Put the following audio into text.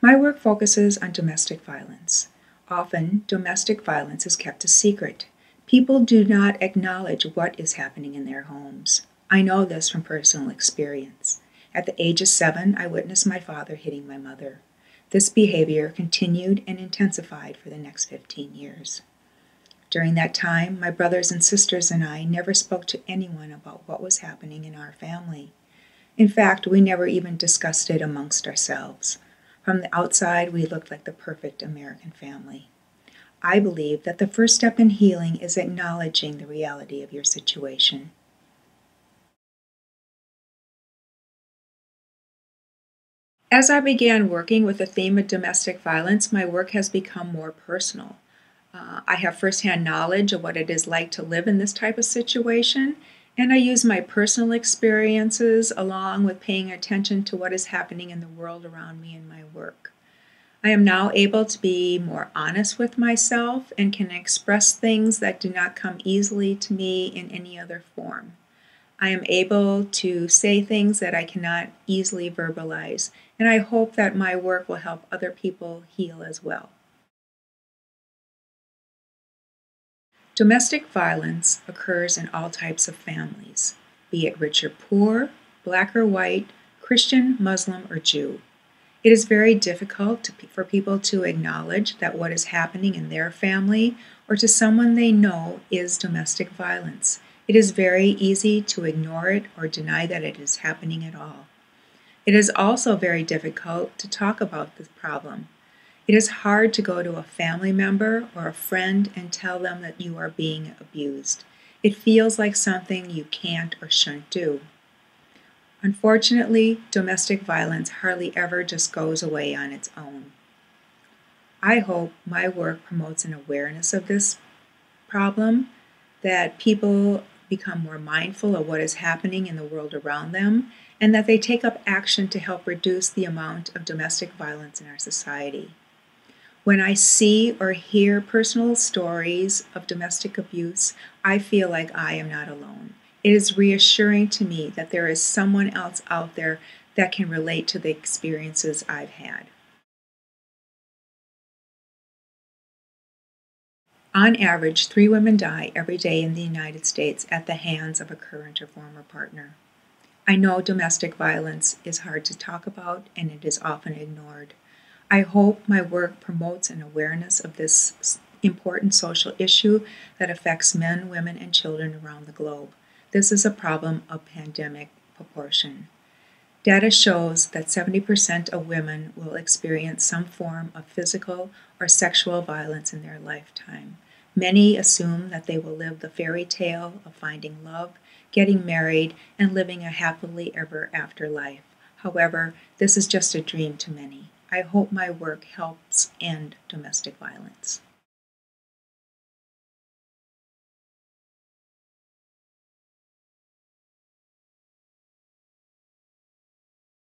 My work focuses on domestic violence. Often, domestic violence is kept a secret. People do not acknowledge what is happening in their homes. I know this from personal experience. At the age of 7, I witnessed my father hitting my mother. This behavior continued and intensified for the next 15 years. During that time, my brothers and sisters and I never spoke to anyone about what was happening in our family. In fact, we never even discussed it amongst ourselves. From the outside, we looked like the perfect American family. I believe that the first step in healing is acknowledging the reality of your situation. As I began working with the theme of domestic violence, my work has become more personal. I have firsthand knowledge of what it is like to live in this type of situation, and I use my personal experiences along with paying attention to what is happening in the world around me in my work. I am now able to be more honest with myself and can express things that do not come easily to me in any other form. I am able to say things that I cannot easily verbalize, and I hope that my work will help other people heal as well. Domestic violence occurs in all types of families, be it rich or poor, black or white, Christian, Muslim, or Jew. It is very difficult for people to acknowledge that what is happening in their family or to someone they know is domestic violence. It is very easy to ignore it or deny that it is happening at all. It is also very difficult to talk about this problem. It is hard to go to a family member or a friend and tell them that you are being abused. It feels like something you can't or shouldn't do. Unfortunately, domestic violence hardly ever just goes away on its own. I hope my work promotes an awareness of this problem, that people become more mindful of what is happening in the world around them, and that they take up action to help reduce the amount of domestic violence in our society. When I see or hear personal stories of domestic abuse, I feel like I am not alone. It is reassuring to me that there is someone else out there that can relate to the experiences I've had. On average, 3 women die every day in the United States at the hands of a current or former partner. I know domestic violence is hard to talk about and it is often ignored. I hope my work promotes an awareness of this important social issue that affects men, women, and children around the globe. This is a problem of pandemic proportion. Data shows that 70% of women will experience some form of physical or sexual violence in their lifetime. Many assume that they will live the fairy tale of finding love, getting married, and living a happily ever after life. However, this is just a dream to many. I hope my work helps end domestic violence.